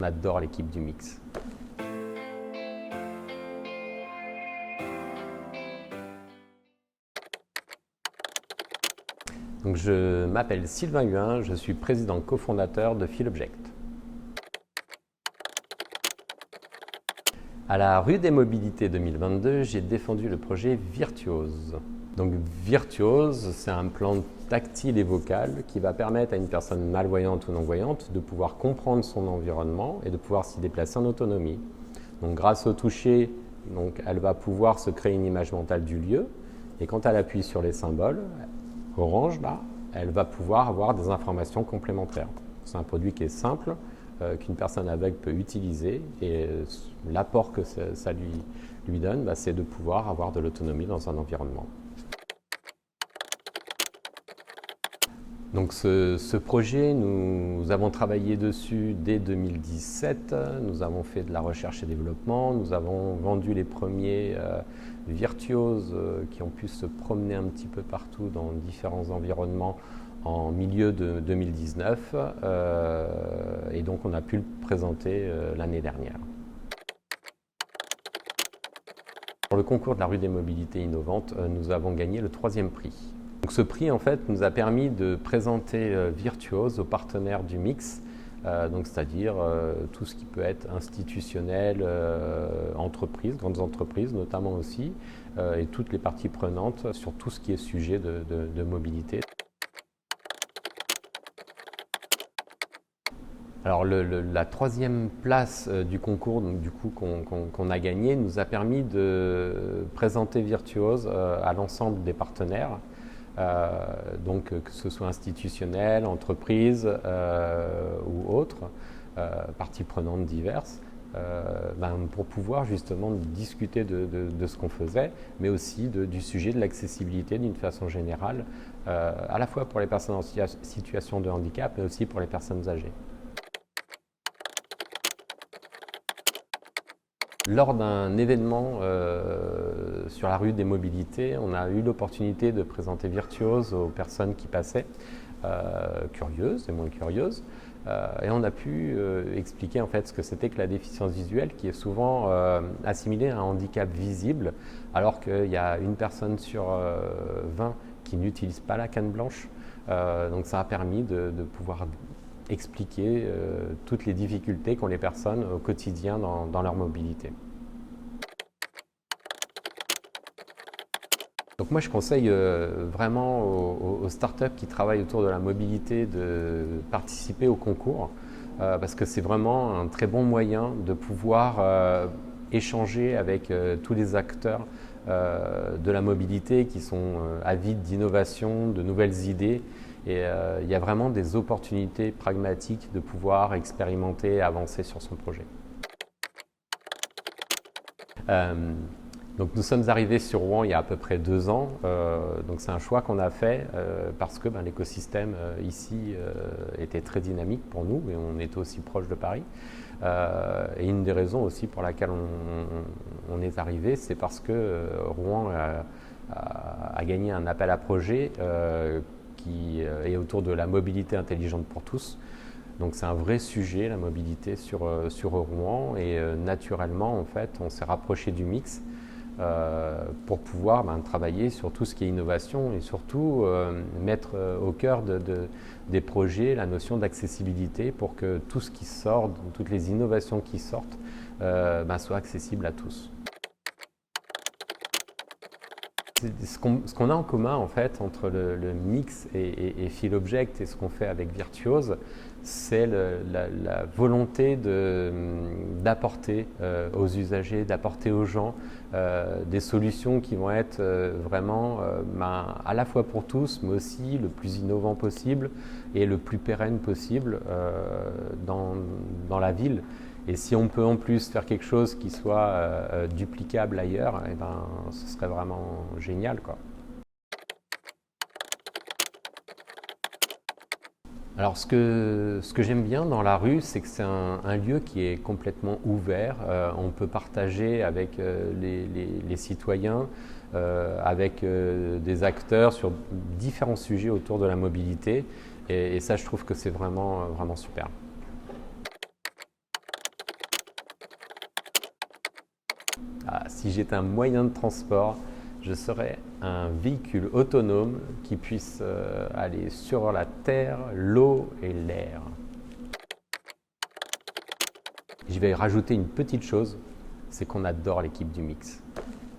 On adore l'équipe du Mix. Donc, je m'appelle Sylvain Huin, je suis président cofondateur de Philobject. À la Rue des Mobilités 2022, j'ai défendu le projet Virtuose. Donc Virtuose, c'est un plan tactile et vocal qui va permettre à une personne malvoyante ou non-voyante de pouvoir comprendre son environnement et de pouvoir s'y déplacer en autonomie. Donc grâce au toucher, elle va pouvoir se créer une image mentale du lieu et quand elle appuie sur les symboles, orange là, elle va pouvoir avoir des informations complémentaires. C'est un produit qui est simple, qu'une personne aveugle peut utiliser et l'apport que ça lui donne, c'est de pouvoir avoir de l'autonomie dans un environnement. Donc ce projet, nous avons travaillé dessus dès 2017, nous avons fait de la recherche et développement, nous avons vendu les premiers virtuoses qui ont pu se promener un petit peu partout dans différents environnements en milieu de 2019 et donc on a pu le présenter l'année dernière. Pour le concours de la Rue des Mobilités Innovantes, nous avons gagné le 3e prix. Donc ce prix en fait nous a permis de présenter Virtuose aux partenaires du Mix, c'est-à-dire tout ce qui peut être institutionnel, entreprises, grandes entreprises notamment aussi, et toutes les parties prenantes sur tout ce qui est sujet de mobilité. Alors la 3e place du concours qu'on a gagné nous a permis de présenter Virtuose à l'ensemble des partenaires. Que ce soit institutionnel, entreprise ou autres, parties prenantes diverses, pour pouvoir justement discuter de ce qu'on faisait, mais aussi du sujet de l'accessibilité d'une façon générale, à la fois pour les personnes en situation de handicap, mais aussi pour les personnes âgées. Lors d'un événement sur la rue des Mobilités, on a eu l'opportunité de présenter Virtuose aux personnes qui passaient, curieuses et moins curieuses, et on a pu expliquer en fait ce que c'était que la déficience visuelle, qui est souvent assimilée à un handicap visible, alors qu'il y a une personne sur 20 qui n'utilise pas la canne blanche. Donc ça a permis de pouvoir expliquer toutes les difficultés qu'ont les personnes au quotidien dans leur mobilité. Donc moi je conseille vraiment aux startups qui travaillent autour de la mobilité de participer au concours parce que c'est vraiment un très bon moyen de pouvoir échanger avec tous les acteurs de la mobilité qui sont avides d'innovation, de nouvelles idées. Et il y a vraiment des opportunités pragmatiques de pouvoir expérimenter et avancer sur son projet. Donc nous sommes arrivés sur Rouen il y a à peu près 2 ans. Donc c'est un choix qu'on a fait parce que l'écosystème ici était très dynamique pour nous et on était aussi proche de Paris. Et une des raisons aussi pour laquelle on est arrivé, c'est parce que Rouen a gagné un appel à projet qui est autour de la mobilité intelligente pour tous. Donc c'est un vrai sujet, la mobilité sur Rouen, et naturellement en fait on s'est rapproché du Mix pour pouvoir travailler sur tout ce qui est innovation et surtout mettre au cœur des projets la notion d'accessibilité pour que tout ce qui sort, toutes les innovations qui sortent soient accessibles à tous. Ce qu'on a en commun en fait entre le Mix et Philobject et ce qu'on fait avec Virtuose, c'est la volonté d'apporter aux usagers, d'apporter aux gens des solutions qui vont être vraiment à la fois pour tous, mais aussi le plus innovant possible et le plus pérenne possible dans la ville. Et si on peut en plus faire quelque chose qui soit duplicable ailleurs, ce serait vraiment génial, quoi. Alors ce que j'aime bien dans la rue, c'est que c'est un lieu qui est complètement ouvert. On peut partager avec les citoyens, avec des acteurs sur différents sujets autour de la mobilité. Et ça, je trouve que c'est vraiment super. Si j'étais un moyen de transport, je serais un véhicule autonome qui puisse aller sur la terre, l'eau et l'air. Je vais rajouter une petite chose, c'est qu'on adore l'équipe du Mix.